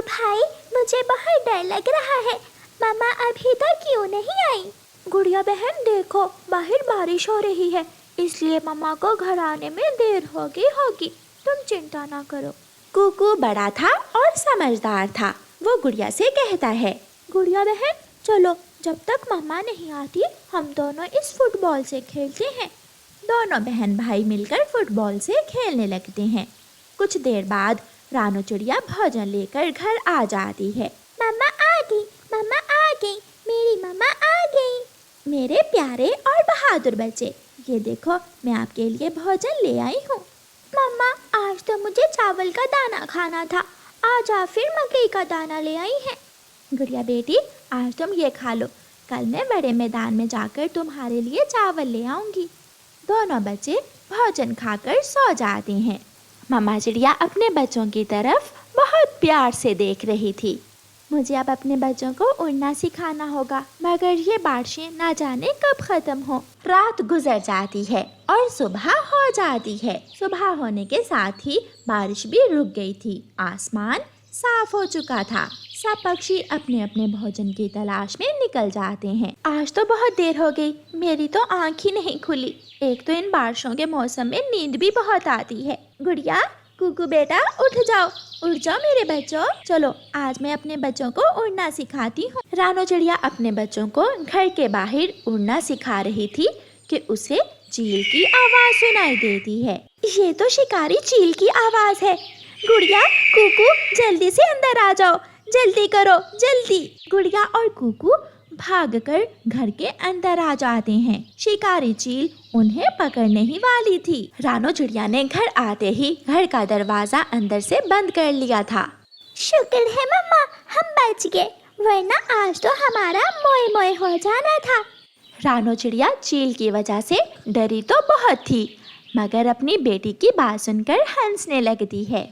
भाई, मुझे बहुत डर लग रहा है। मम्मा अभी तक क्यों नहीं आई? गुड़िया बहन देखो, बाहर बारिश हो रही है, इसलिए मम्मा को घर आने में देर होगी। तुम चिंता ना करो। कुकू बड़ा था और समझदार था। वो गुड़िया से कहता है, गुड़िया बहन चलो, जब तक मम्मा नहीं आती हम दोनों इस फुटबॉल से खेलते हैं। दोनों बहन भाई मिलकर फुटबॉल से खेलने लगते हैं। कुछ देर बाद रानू चिड़िया भोजन लेकर घर आ जाती है। मम्मा आ गई, मम्मा आ गई, मेरी मम्मा आ गई। मेरे प्यारे और बहादुर बच्चे, ये देखो मैं आपके लिए भोजन ले आई हूँ। मम्मा आज तो मुझे चावल का दाना खाना था, आज आप फिर मकई का दाना ले आई हैं। गुड़िया बेटी, आज तुम ये खा लो, कल मैं बड़े मैदान में जाकर तुम्हारे लिए चावल ले आऊँगी। दोनों बच्चे भोजन खाकर सो जाते हैं। मम्मा चिड़िया अपने बच्चों की तरफ बहुत प्यार से देख रही थी। मुझे अब अपने बच्चों को उड़ना सिखाना होगा, मगर ये बारिशें ना जाने कब खत्म हो। रात गुजर जाती है और सुबह हो जाती है। सुबह होने के साथ ही बारिश भी रुक गई थी। आसमान साफ हो चुका था। सब पक्षी अपने अपने भोजन की तलाश में निकल जाते हैं। आज तो बहुत देर हो गई, मेरी तो आँख ही नहीं खुली। एक तो इन बारिशों के मौसम में नींद भी बहुत आती है। गुड़िया, कुकू बेटा उठ जाओ मेरे बच्चों। चलो आज मैं अपने बच्चों को उड़ना सिखाती हूँ। रानू चिड़िया अपने बच्चों को घर के बाहर उड़ना सिखा रही थी कि उसे चील की आवाज सुनाई देती है। ये तो शिकारी चील की आवाज है। गुड़िया, कुकू जल्दी से अंदर आ जाओ, जल्दी करो जल्दी। गुड़िया और कुकू भागकर घर के अंदर आ जाते हैं। शिकारी चील उन्हें पकड़ने ही वाली थी। रानू चिड़िया ने घर आते ही घर का दरवाजा अंदर से बंद कर लिया था। शुक्र है मम्मा, हम बच गए, वरना आज तो हमारा मोए मोए हो जाना था। रानू चिड़िया चील की वजह से डरी तो बहुत थी, मगर अपनी बेटी की बात सुनकर हंसने लगती है।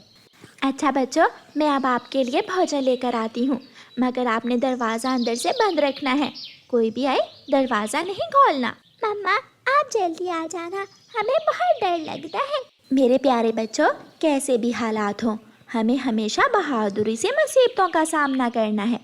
अच्छा बच्चों, मैं अब आपके लिए भोजन लेकर आती हूँ, मगर आपने दरवाज़ा अंदर से बंद रखना है। कोई भी आए दरवाज़ा नहीं खोलना। मम्मा आप जल्दी आ जाना, हमें बहुत डर लगता है। मेरे प्यारे बच्चों, कैसे भी हालात हों, हमें हमेशा बहादुरी से मुसीबतों का सामना करना है।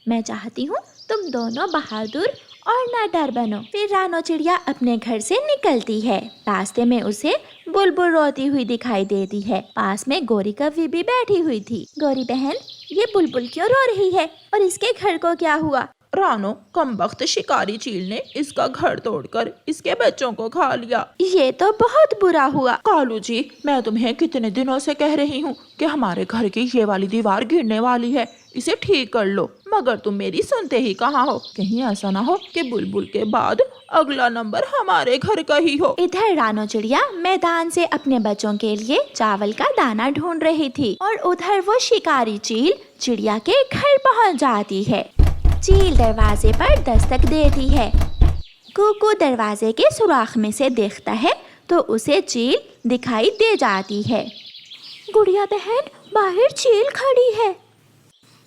मैं चाहती हूँ तुम दोनों बहादुर और ना डर बनो। फिर रानू चिड़िया अपने घर से निकलती है। रास्ते में उसे बुलबुल रोती हुई दिखाई देती है। पास में गोरी कौवी भी बैठी हुई थी। गोरी बहन, ये बुलबुल क्यों रो रही है और इसके घर को क्या हुआ? रानो, कमबख्त शिकारी चील ने इसका घर तोड़कर इसके बच्चों को खा लिया। ये तो बहुत बुरा हुआ। कालू जी, मैं तुम्हें कितने दिनों से कह रही हूँ कि हमारे घर की ये वाली दीवार गिरने वाली है, इसे ठीक कर लो, मगर तुम मेरी सुनते ही कहाँ हो। कहीं ऐसा ना हो कि बुलबुल के बाद अगला नंबर हमारे घर का ही हो। इधर रानू चिड़िया मैदान से अपने बच्चों के लिए चावल का दाना ढूंढ रही थी और उधर वो शिकारी चील चिड़िया के घर पहुँच जाती है। चील दरवाजे पर दस्तक देती है। कुकू दरवाजे के सुराख में से देखता है तो उसे चील दिखाई दे जाती है। गुड़िया बहन, बाहर चील खड़ी है।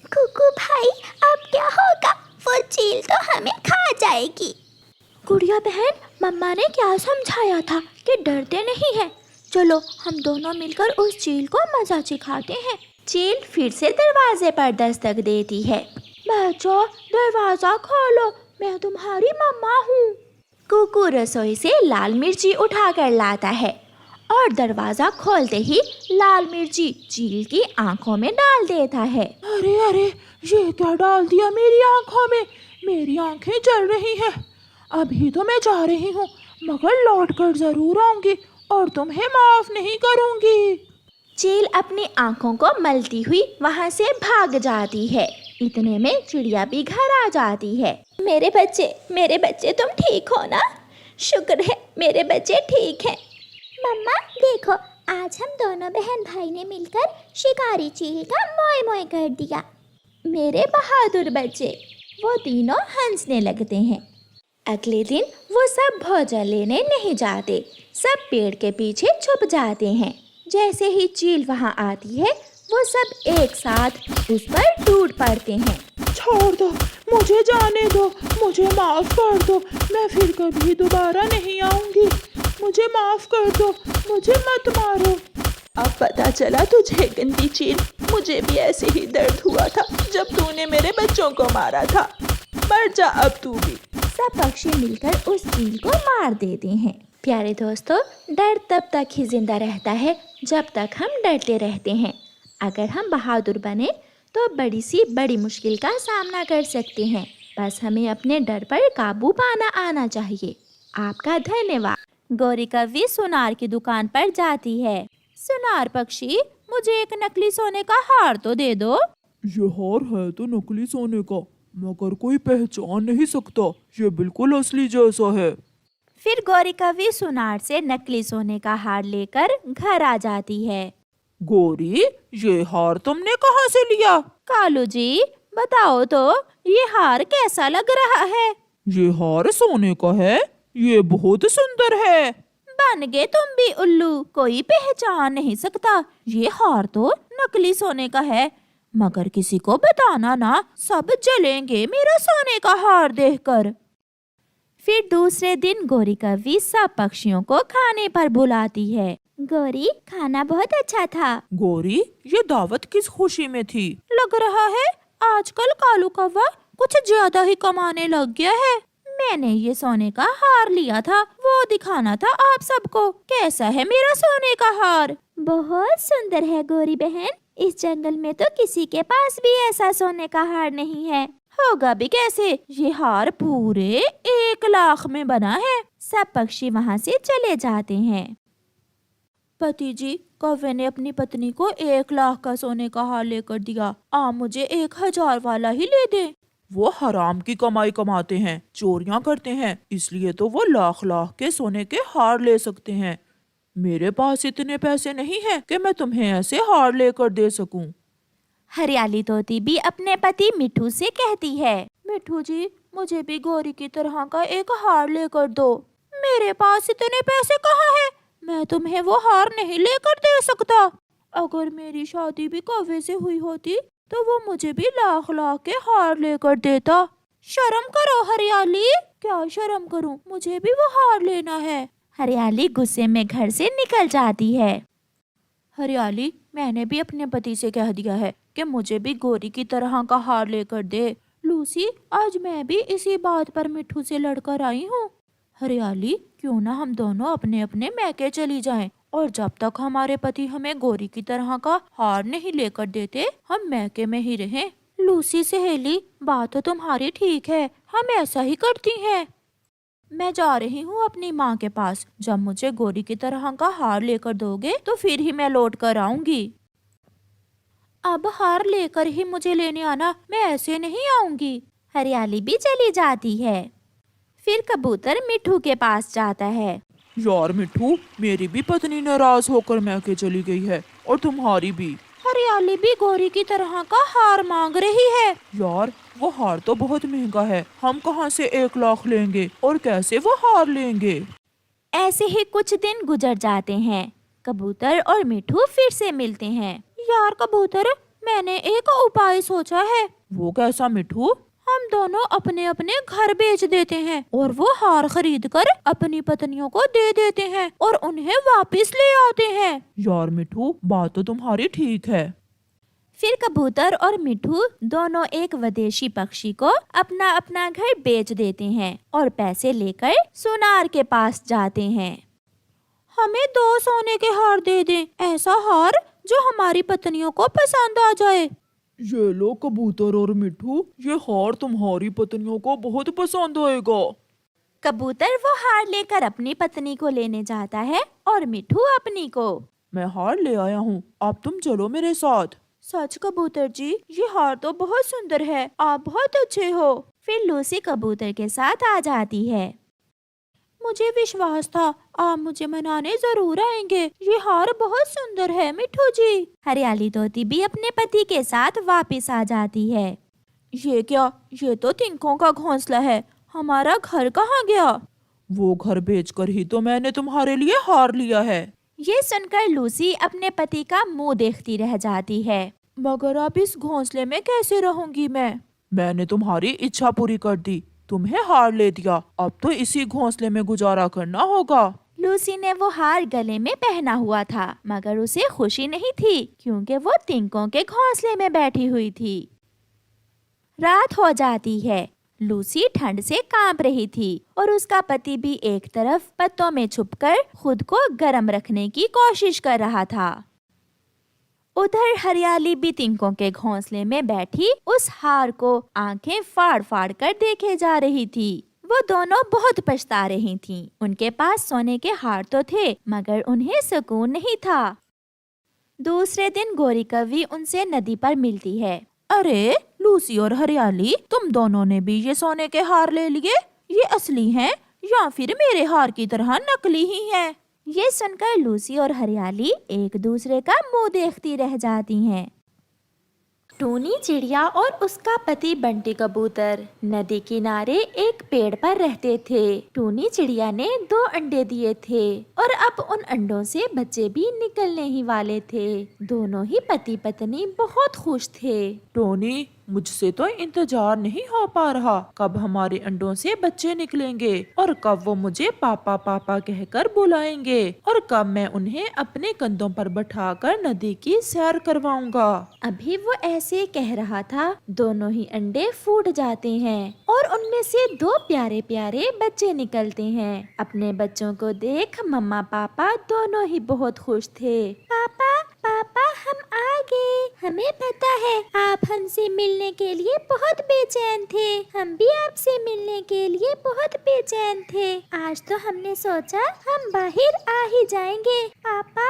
कुकू भाई, अब क्या होगा? वो चील तो हमें खा जाएगी। गुड़िया बहन, मम्मा ने क्या समझाया था कि डरते नहीं है। चलो हम दोनों मिलकर उस चील को मजा सिखाते हैं। चील फिर से दरवाजे पर दस्तक देती है। बच्चों, दरवाजा खोलो, मैं तुम्हारी मम्मा हूँ। कुकू रसोई से लाल मिर्ची उठाकर लाता है और दरवाजा खोलते ही लाल मिर्ची चील की आंखों में डाल देता है। अरे अरे, ये क्या डाल दिया मेरी आंखों में? मेरी आंखें जल रही हैं। अभी तो मैं जा रही हूँ, मगर लौट कर जरूर आऊंगी और तुम्हें माफ नहीं करूंगी। चील अपनी आंखों को मलती हुई वहाँ से भाग जाती है। इतने में चिड़िया भी घर आ जाती है। मेरे बच्चे तुम ठीक हो ना? शुक्र है मेरे बच्चे ठीक हैं। मम्मा देखो, आज हम दोनों बहन भाई ने मिलकर शिकारी चील का मोए मोए कर दिया। मेरे बहादुर बच्चे। वो तीनों हंसने लगते हैं। अगले दिन वो सब भोजन लेने नहीं जाते, सब पेड़ के पीछे छुप जाते हैं। जैसे ही चील वहाँ आती है वो सब एक साथ उस पर टूट पड़ते हैं। छोड़ दो, मुझे जाने दो, मुझे माफ कर दो, मैं फिर कभी दोबारा नहीं आऊंगी। मुझे माफ कर दो, मुझे मत मारो। अब पता चला तुझे गंदी चील, मुझे भी ऐसे ही दर्द हुआ था जब तूने मेरे बच्चों को मारा था। मर जा अब तू भी। सब पक्षी मिलकर उस चील को मार देते हैं। प्यारे दोस्तों, डर तब तक ही जिंदा रहता है जब तक हम डरते रहते हैं। अगर हम बहादुर बने तो बड़ी सी बड़ी मुश्किल का सामना कर सकते हैं। बस हमें अपने डर पर काबू पाना आना चाहिए। आपका धन्यवाद। गौरी कव्वी सुनार की दुकान पर जाती है। सुनार पक्षी, मुझे एक नकली सोने का हार तो दे दो। ये हार है तो नकली सोने का, मगर कोई पहचान नहीं सकता, ये बिल्कुल असली जैसा है। फिर गौरी कव्वी सुनार से नकली सोने का हार लेकर घर आ जाती है। गौरी, ये हार तुमने कहाँ से लिया? कालू जी, बताओ तो ये हार कैसा लग रहा है? ये हार सोने का है, ये बहुत सुंदर है। बन गए तुम भी उल्लू, कोई पहचान नहीं सकता। ये हार तो नकली सोने का है, मगर किसी को बताना ना, सब जलेंगे मेरा सोने का हार देखकर। फिर दूसरे दिन गौरी कव्वी सब पक्षियों को खाने पर बुलाती है। गौरी, खाना बहुत अच्छा था। गौरी, ये दावत किस खुशी में थी? लग रहा है आजकल कालू कौवा कुछ ज्यादा ही कमाने लग गया है। मैंने ये सोने का हार लिया था, वो दिखाना था आप सबको। कैसा है मेरा सोने का हार? बहुत सुंदर है गौरी बहन। इस जंगल में तो किसी के पास भी ऐसा सोने का हार नहीं है। होगा भी कैसे? ये हार पूरे 1 लाख में बना है। सब पक्षी वहाँ से चले जाते हैं। पति जी, कौवे ने अपनी पत्नी को 1 लाख का सोने का हार लेकर दिया। आप मुझे 1000 वाला ही ले दे। वो हराम की कमाई कमाते हैं, चोरियां करते हैं, इसलिए तो वो लाख लाख के सोने के हार ले सकते हैं। मेरे पास इतने पैसे नहीं हैं कि मैं तुम्हें ऐसे हार लेकर दे सकूं। हरियाली तोती भी अपने पति मिठू से कहती है, मिठू जी, मुझे भी गौरी की तरह का एक हार लेकर दो। मेरे पास इतने पैसे कहाँ हैं? मैं तुम्हें वो हार नहीं लेकर दे सकता। अगर मेरी शादी भी कौवे से हुई होती तो वो मुझे भी लाख लाख के हार लेकर देता। शर्म करो हरियाली। क्या शर्म करूं? मुझे भी वो हार लेना है। हरियाली गुस्से में घर से निकल जाती है। हरियाली, मैंने भी अपने पति से कह दिया है कि मुझे भी गौरी की तरह का हार लेकर दे। लूसी, आज मैं भी इसी बात पर मिठू से लड़कर आई हूँ। हरियाली, क्यों ना हम दोनों अपने अपने मैके चली जाएं, और जब तक हमारे पति हमें गौरी की तरह का हार नहीं लेकर देते, हम मैके में ही रहें। लूसी सहेली, बात तो तुम्हारी ठीक है, हम ऐसा ही करती हैं। मैं जा रही हूँ अपनी माँ के पास। जब मुझे गौरी की तरह का हार लेकर दोगे तो फिर ही मैं लौट कर आऊंगी। अब हार लेकर ही मुझे लेने आना, मैं ऐसे नहीं आऊंगी। हरियाली भी चली जाती है। फिर कबूतर मिठू के पास जाता है। यार मिठू, मेरी भी पत्नी नाराज होकर मैके चली गई है, और तुम्हारी भी। हरियाली भी गौरी की तरह का हार मांग रही है। यार, वो हार तो बहुत महंगा है, हम कहाँ से 1 लाख लेंगे, और कैसे वो हार लेंगे? ऐसे ही कुछ दिन गुजर जाते हैं। कबूतर और मिठू फिर से मिलते हैं। यार कबूतर, मैंने एक उपाय सोचा है। वो कैसा मिठू? हम दोनों अपने अपने घर बेच देते हैं और वो हार खरीद कर अपनी पत्नियों को दे देते हैं और उन्हें वापस ले आते हैं। यार मिठू, बात तो तुम्हारी ठीक है। फिर कबूतर और मिठू दोनों एक विदेशी पक्षी को अपना अपना घर बेच देते हैं और पैसे लेकर सुनार के पास जाते हैं। हमें 2 सोने के हार दे दें, ऐसा हार जो हमारी पत्नियों को पसंद आ जाए। ये लो कबूतर और मिठू, ये हार तुम्हारी पत्नियों को बहुत पसंद आएगा। कबूतर वो हार लेकर अपनी पत्नी को लेने जाता है और मिठू अपनी को। मैं हार ले आया हूँ, अब तुम चलो मेरे साथ। सच कबूतर जी, ये हार तो बहुत सुंदर है, आप बहुत अच्छे हो। फिर लूसी कबूतर के साथ आ जाती है। मुझे विश्वास था आप मुझे मनाने जरूर आएंगे, ये हार बहुत सुंदर है मिठू जी। हरियाली तोती भी अपने पति के साथ वापस आ जाती है। ये क्या? ये तो तिनकों का घोंसला है, हमारा घर कहाँ गया? वो घर बेचकर ही तो मैंने तुम्हारे लिए हार लिया है। ये सुनकर लूसी अपने पति का मुंह देखती रह जाती है। मगर अब इस घोंसले में कैसे रहूंगी मैं? मैंने तुम्हारी इच्छा पूरी कर दी, तुम्हें हार ले दिया, अब तो इसी घोंसले में गुजारा करना होगा। लूसी ने वो हार गले में पहना हुआ था, मगर उसे खुशी नहीं थी क्योंकि वो तिनकों के घोंसले में बैठी हुई थी। रात हो जाती है। लूसी ठंड से कांप रही थी और उसका पति भी एक तरफ पत्तों में छुपकर खुद को गर्म रखने की कोशिश कर रहा था। उधर हरियाली भी तिनकों के घोंसले में बैठी उस हार को आंखें फाड़ फाड़ कर देखे जा रही थी। वो दोनों बहुत पछता रही थीं। उनके पास सोने के हार तो थे मगर उन्हें सुकून नहीं था। दूसरे दिन गोरी कौवी उनसे नदी पर मिलती है। अरे लूसी और हरियाली, तुम दोनों ने भी ये सोने के हार ले लिए? ये असली हैं या फिर मेरे हार की तरह नकली ही हैं? ये सुनकर लूसी और हरियाली एक दूसरे का मुंह देखती रह जाती हैं। टूनी चिड़िया और उसका पति बंटी कबूतर नदी किनारे एक पेड़ पर रहते थे। टूनी चिड़िया ने 2 अंडे दिए थे और अब उन अंडों से बच्चे भी निकलने ही वाले थे। दोनों ही पति पत्नी बहुत खुश थे। टोनी, मुझसे तो इंतजार नहीं हो पा रहा कब हमारे अंडों से बच्चे निकलेंगे और कब वो मुझे पापा पापा कहकर बुलाएंगे और कब मैं उन्हें अपने कंधों पर बैठाकर नदी की सैर करवाऊंगा। अभी वो ऐसे कह रहा था, दोनों ही अंडे फूट जाते हैं और उनमें से 2 प्यारे प्यारे बच्चे निकलते हैं। अपने बच्चों को देख मम्मा पापा दोनों ही बहुत खुश थे। पापा पापा हम आ गए। हमें पता है आप हमसे मिलने के लिए बहुत बेचैन थे। हम भी आपसे मिलने के लिए बहुत बेचैन थे। आज तो हमने सोचा हम बाहर आ ही जाएंगे। पापा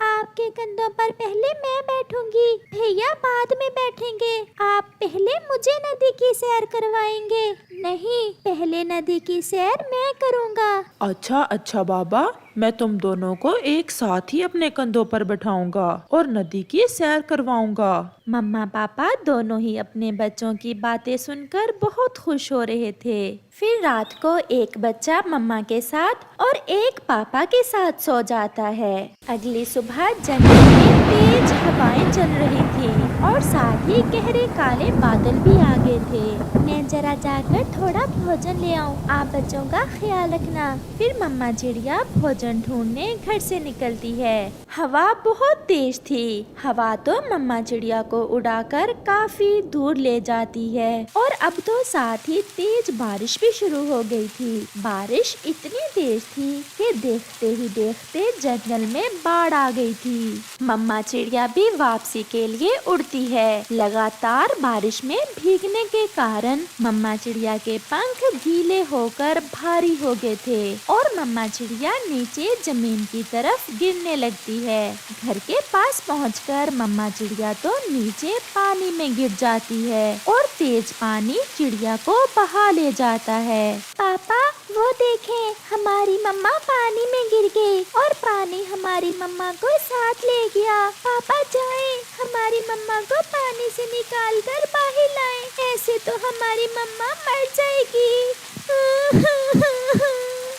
आपके कंधों पर पहले मैं बैठूंगी, भैया बाद में बैठेंगे। आप पहले मुझे नदी की सैर करवाएंगे। नहीं, पहले नदी की सैर मैं करूंगा। अच्छा बाबा, मैं तुम दोनों को एक साथ ही अपने कंधों पर बैठाऊंगा और नदी की सैर करवाऊंगा। मम्मा पापा दोनों ही अपने बच्चों की बातें सुनकर बहुत खुश हो रहे थे। फिर रात को एक बच्चा मम्मा के साथ और एक पापा के साथ सो जाता है। अगली सुबह जंगल में तेज हवाएं चल रही थी और साथ ही गहरे काले बादल भी आ गए थे। मैं जरा जाकर थोड़ा भोजन ले आऊं, आप बच्चों का ख्याल रखना। फिर मम्मा चिड़िया भोजन ढूंढने घर से निकलती है। हवा बहुत तेज थी। हवा तो मम्मा चिड़िया को उड़ाकर काफी दूर ले जाती है और अब तो साथ ही तेज बारिश भी शुरू हो गई थी। बारिश इतनी तेज थी कि देखते ही देखते जंगल में बाढ़ आ गई थी। मम्मा चिड़िया भी वापसी के लिए उड़ती है। लगातार बारिश में भीगने के कारण मम्मा चिड़िया के पंख गीले होकर भारी हो गए थे और मम्मा चिड़िया नीचे जमीन की तरफ गिरने लगती है। घर के पास पहुंचकर मम्मा चिड़िया तो नीचे पानी में गिर जाती है और तेज पानी चिड़िया को बहा ले जाता है। पापा वो देखें, हमारी मम्मा पानी में गिर गई और पानी हमारी मम्मा को साथ ले गया। पापा जाएं, हमारी मम्मा को पानी से निकाल कर बाहर लाएं, ऐसे तो हमारी मम्मा मर जाएगी।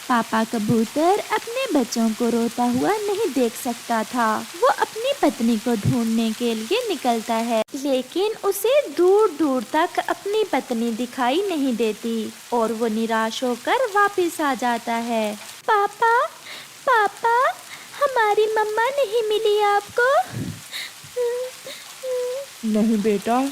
पापा कबूतर अपने बच्चों को रोता हुआ नहीं देख सकता था। वो अपनी पत्नी को ढूंढने के लिए निकलता है, लेकिन उसे दूर दूर तक अपनी पत्नी दिखाई नहीं देती और वो निराश होकर वापस आ जाता है। पापा पापा हमारी मम्मा नहीं मिली आपको? नहीं बेटा,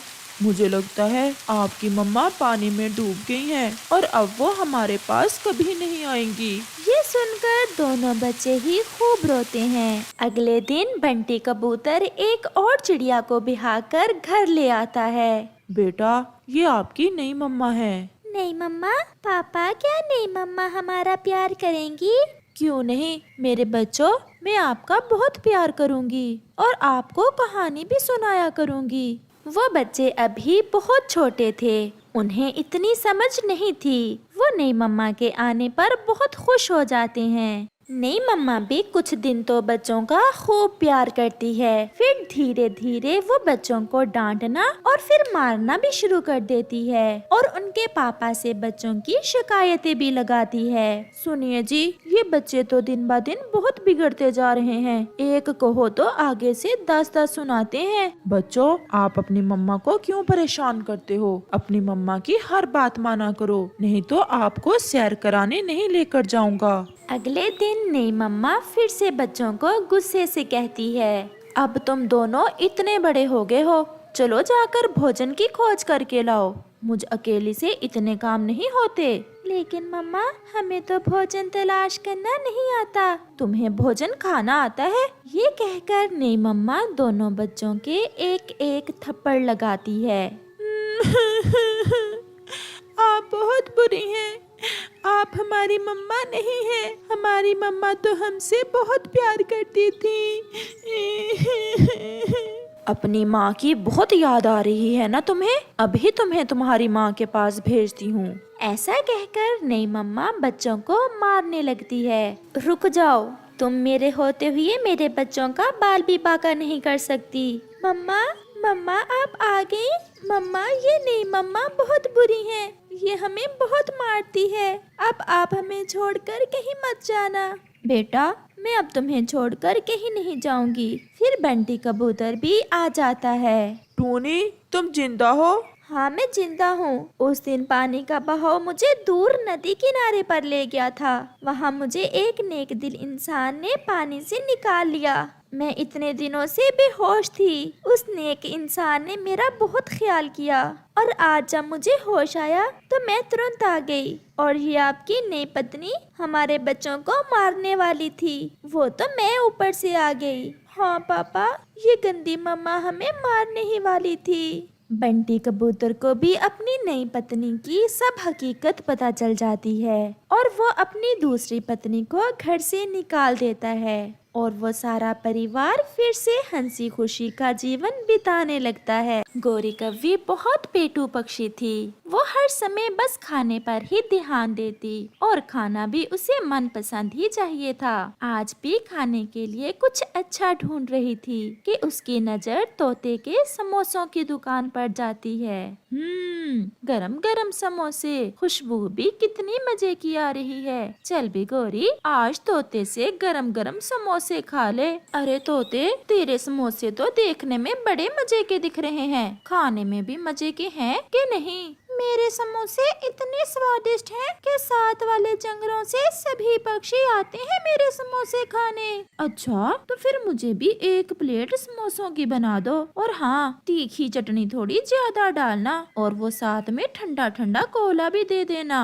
मुझे लगता है आपकी मम्मा पानी में डूब गई हैं और अब वो हमारे पास कभी नहीं आएंगी। ये सुनकर दोनों बच्चे ही खूब रोते हैं। अगले दिन बंटी कबूतर एक और चिड़िया को बिहाकर घर ले आता है। बेटा, ये आपकी नई मम्मा है। नहीं मम्मा। पापा क्या नहीं मम्मा हमारा प्यार करेंगी? क्यों नहीं मेरे बच्चों, मैं आपका बहुत प्यार करूंगी और आपको कहानी भी सुनाया करूंगी। वो बच्चे अभी बहुत छोटे थे, उन्हें इतनी समझ नहीं थी। वो नई मम्मा के आने पर बहुत खुश हो जाते हैं। नई मम्मा भी कुछ दिन तो बच्चों का खूब प्यार करती है, फिर धीरे धीरे वो बच्चों को डांटना और फिर मारना भी शुरू कर देती है और उनके पापा से बच्चों की शिकायतें भी लगाती है। सुनिए जी, ये बच्चे तो दिन ब दिन बहुत बिगड़ते जा रहे हैं। एक कहो तो आगे से 10-10 सुनाते हैं। बच्चों, आप अपनी मम्मा को क्यों परेशान करते हो? अपनी मम्मा की हर बात माना करो, नहीं तो आपको सैर कराने नहीं लेकर जाऊंगा। अगले दिन नई मम्मा फिर से बच्चों को गुस्से से कहती है, अब तुम दोनों इतने बड़े हो गए हो, चलो जाकर भोजन की खोज करके लाओ। मुझ अकेली से इतने काम नहीं होते। लेकिन मम्मा, हमें तो भोजन तलाश करना नहीं आता। तुम्हें भोजन खाना आता है? ये कहकर नई मम्मा दोनों बच्चों के एक एक थप्पड़ लगाती है। आप बहुत बुरी हैं। आप हमारी मम्मा नहीं हैं। हमारी मम्मा तो हमसे बहुत प्यार करती थी। अपनी माँ की बहुत याद आ रही है ना तुम्हें? अभी तुम्हें तुम्हारी माँ के पास भेजती हूँ। ऐसा कहकर नई मम्मा बच्चों को मारने लगती है। रुक जाओ, तुम मेरे होते हुए मेरे बच्चों का बाल भी बांका नहीं कर सकती। मम्मा, मम्मा आप आ गई? मम्मा, ये नई मम्मा बहुत बुरी हैं। ये हमें बहुत मारती है। अब आप हमें छोड़कर कहीं मत जाना। बेटा, मैं अब तुम्हें छोड़कर कहीं नहीं जाऊंगी। फिर बंटी कबूतर भी आ जाता है। टूनी, तुम जिंदा हो? हाँ, मैं जिंदा हूँ। उस दिन पानी का बहाव मुझे दूर नदी किनारे पर ले गया था। वहाँ मुझे एक नेक दिल इंसान ने पानी से निकाल लिया। मैं इतने दिनों से बेहोश थी। उस नेक इंसान ने मेरा बहुत ख्याल किया और आज जब मुझे होश आया तो मैं तुरंत आ गई। और ये आपकी नई पत्नी हमारे बच्चों को मारने वाली थी, वो तो मैं ऊपर से आ गई। हाँ पापा, ये गंदी मम्मा हमें मारने ही वाली थी। बंटी कबूतर को भी अपनी नई पत्नी की सब हकीकत पता चल जाती है और वो अपनी दूसरी पत्नी को घर से निकाल देता है और वो सारा परिवार फिर से हंसी खुशी का जीवन बिताने लगता है। गौरी कव्वी बहुत पेटू पक्षी थी। वो हर समय बस खाने पर ही ध्यान देती और खाना भी उसे मनपसंद ही चाहिए था। आज भी खाने के लिए कुछ अच्छा ढूंढ रही थी कि उसकी नजर तोते के समोसों की दुकान पर जाती है। गरम गरम समोसे, खुशबू भी कितनी मजे की आ रही है। चल भी गौरी, आज तोते से गरम गरम समोसे खा ले। अरे तोते, तेरे समोसे तो देखने में बड़े मजे के दिख रहे हैं, खाने में भी मजे के हैं कि नहीं? मेरे समोसे इतने स्वादिष्ट हैं कि साथ वाले जंगलों से सभी पक्षी आते हैं मेरे समोसे खाने। अच्छा, तो फिर मुझे भी एक प्लेट समोसों की बना दो और हाँ, तीखी चटनी थोड़ी ज्यादा डालना और वो साथ में ठंडा ठंडा कोला भी दे देना।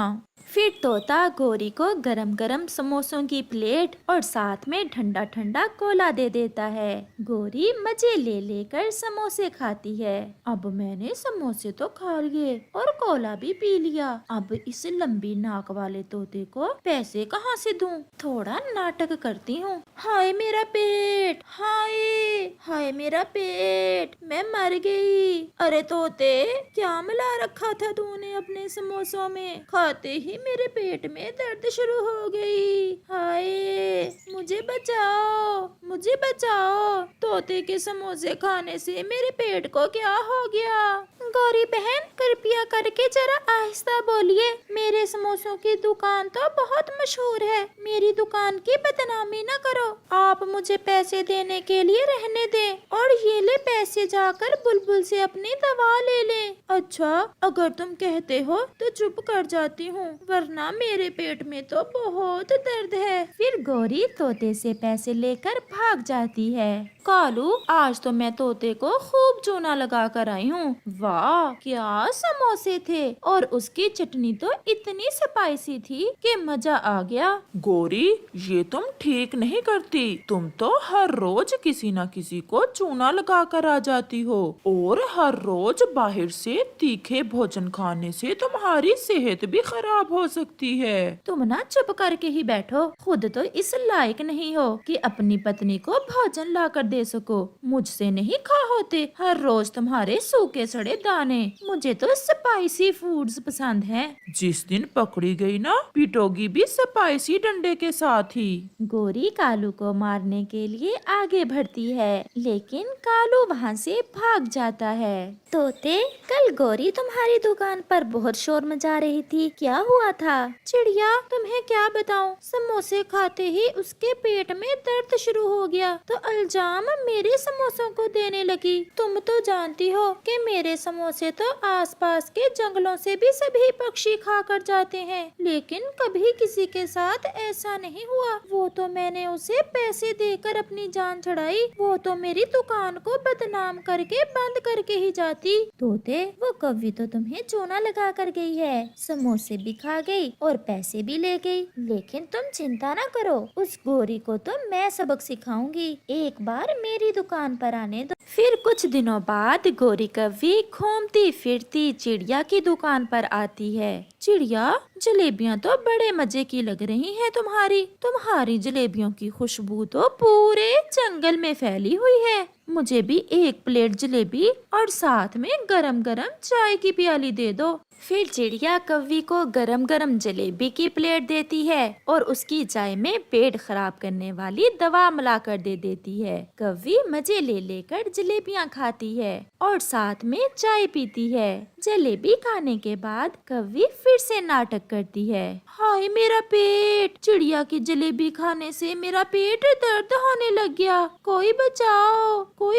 फिर तोता गौरी को गरम गरम समोसों की प्लेट और साथ में ठंडा ठंडा कोला दे देता है। गौरी मजे ले लेकर समोसे खाती है। अब मैंने समोसे तो खा लिए और कोला भी पी लिया। अब इस लंबी नाक वाले तोते को पैसे कहाँ से दूं? थोड़ा नाटक करती हूँ। हाय मेरा पेट, हाय हाय मेरा पेट, मैं मर गई। अरे तोते, क्या मिला रखा था तूने अपने समोसों में? खाते ही मेरे पेट में दर्द शुरू हो गई। हाय, मुझे बचाओ, मुझे बचाओ। तोते के समोसे खाने से मेरे पेट को क्या हो गया? गौरी बहन, कृपया करके जरा आहिस्ता बोलिए। मेरे समोसों की दुकान तो बहुत मशहूर है। मेरी दुकान की बदनामी न करो। आप मुझे पैसे देने के लिए रहने दें और ये ले पैसे, जाकर बुलबुल से अपनी दवा ले ले। अच्छा, अगर तुम कहते हो तो चुप कर जाती हूँ, वरना मेरे पेट में तो बहुत दर्द है। फिर गौरी तोते से पैसे लेकर भाग जाती है। कालू, आज तो मैं तोते को खूब चूना लगा कर आई हूँ। वाह, क्या समोसे थे और उसकी चटनी तो इतनी स्पाइसी थी कि मजा आ गया। गौरी, ये तुम ठीक नहीं करती। तुम तो हर रोज किसी न किसी को चूना लगा कर आ जाती हो और हर रोज बाहर से तीखे भोजन खाने से तुम्हारी सेहत भी खराब हो सकती है। तुम ना चुप करके ही बैठो। खुद तो इस लायक नहीं हो कि अपनी पत्नी को भोजन ला कर दे सको। मुझसे नहीं खा होते हर रोज तुम्हारे सूखे सड़े दाने। मुझे तो स्पाइसी फूड्स पसंद हैं। जिस दिन पकड़ी गई ना, पिटोगी भी स्पाइसी डंडे के साथ ही। गौरी कालू को मारने के लिए आगे बढ़ती है, लेकिन कालू वहाँ से भाग जाता है। तोते, कल गौरी तुम्हारी दुकान पर बहुत शोर मचा रही थी, क्या हुआ था? चिड़िया, तुम्हें क्या बताऊं, समोसे खाते ही उसके पेट में दर्द शुरू हो गया तो इल्जाम मेरे समोसों को देने लगी। तुम तो जानती हो कि मेरे समोसे समोसे तो आसपास के जंगलों से भी सभी पक्षी खा कर जाते हैं, लेकिन कभी किसी के साथ ऐसा नहीं हुआ। वो तो मैंने उसे पैसे देकर अपनी जान छुड़ाई, वो तो मेरी दुकान को बदनाम करके बंद करके ही जाती। तोते, वो कौवी तो तुम्हें चूना लगा कर गई है, समोसे भी खा गई और पैसे भी ले गई। लेकिन तुम चिंता न करो, उस गोरी को तो मैं सबक सिखाऊंगी। एक बार मेरी दुकान पर आने दो। फिर कुछ दिनों बाद गोरी कौवी घूमती फिरती चिड़िया की दुकान पर आती है। चिड़िया, जलेबियाँ तो बड़े मजे की लग रही हैं तुम्हारी जलेबियों की खुशबू तो पूरे जंगल में फैली हुई है। मुझे भी एक प्लेट जलेबी और साथ में गरम गरम चाय की प्याली दे दो। फिर चिड़िया कौवी को गरम गरम जलेबी की प्लेट देती है और उसकी चाय में पेट खराब करने वाली दवा मिलाकर दे देती है। कौवी मजे ले लेकर जलेबियाँ खाती है और साथ में चाय पीती है। जलेबी खाने के बाद कौवी फिर से नाटक करती है। हाय मेरा पेट, चिड़िया की जलेबी खाने से मेरा पेट दर्द होने लग गया। कोई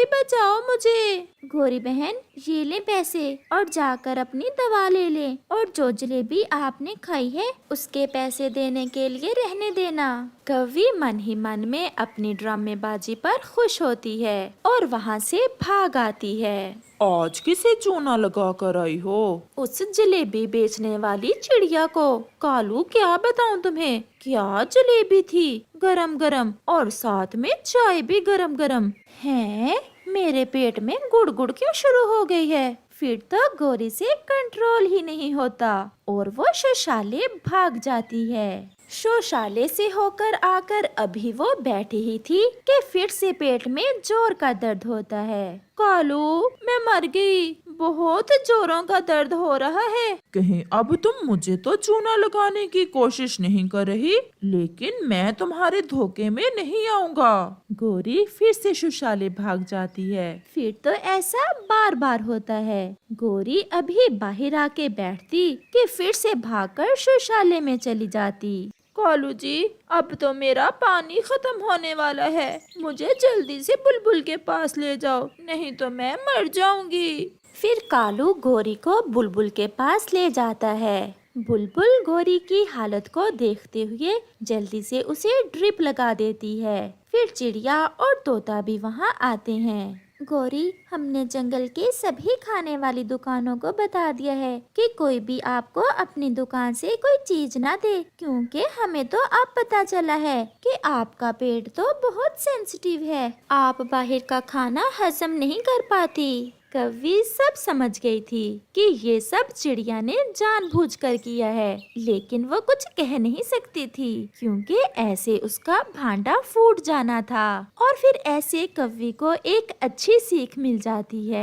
बचाओ मुझे। गोरी बहन, ये ले पैसे और जाकर अपनी दवा ले ले, और जो जलेबी आपने खाई है उसके पैसे देने के लिए रहने देना। कौवी मन ही मन में अपनी ड्रामेबाजी पर खुश होती है और वहाँ से भाग आती है। आज किसे चूना लगा कर आई हो? उस जलेबी बेचने वाली चिड़िया को। कालू, क्या बताऊं तुम्हें, क्या जलेबी थी, गरम गरम और साथ में चाय भी गरम गरम है। मेरे पेट में गुड़गुड़ क्यों शुरू हो गई है। फिर तो गोरी से कंट्रोल ही नहीं होता और वो शौचालय भाग जाती है। शौचालय से होकर आकर अभी वो बैठी ही थी कि फिर से पेट में जोर का दर्द होता है। कालू, मैं मर गई, बहुत जोरों का दर्द हो रहा है। कहीं अब तुम मुझे तो चूना लगाने की कोशिश नहीं कर रही, लेकिन मैं तुम्हारे धोखे में नहीं आऊंगा। गोरी फिर से शौचालय भाग जाती है। फिर तो ऐसा बार बार होता है। गोरी अभी बाहर आके बैठती कि फिर से भागकर शौचालय में चली जाती। कालू जी, अब तो मेरा पानी खत्म होने वाला है, मुझे जल्दी से बुलबुल के पास ले जाओ, नहीं तो मैं मर जाऊंगी। फिर कालू गोरी को बुलबुल के पास ले जाता है। बुलबुल गोरी की हालत को देखते हुए जल्दी से उसे ड्रिप लगा देती है। फिर चिड़िया और तोता भी वहाँ आते हैं। गोरी, हमने जंगल के सभी खाने वाली दुकानों को बता दिया है कि कोई भी आपको अपनी दुकान से कोई चीज ना दे, क्योंकि हमें तो अब पता चला है कि आपका पेट तो बहुत सेंसिटिव है, आप बाहर का खाना हजम नहीं कर पाती। कौवी सब समझ गई थी कि ये सब चिड़िया ने जानबूझकर किया है, लेकिन वो कुछ कह नहीं सकती थी क्योंकि ऐसे उसका भांडा फूट जाना था। और फिर ऐसे कौवी को एक अच्छी सीख मिल जाती है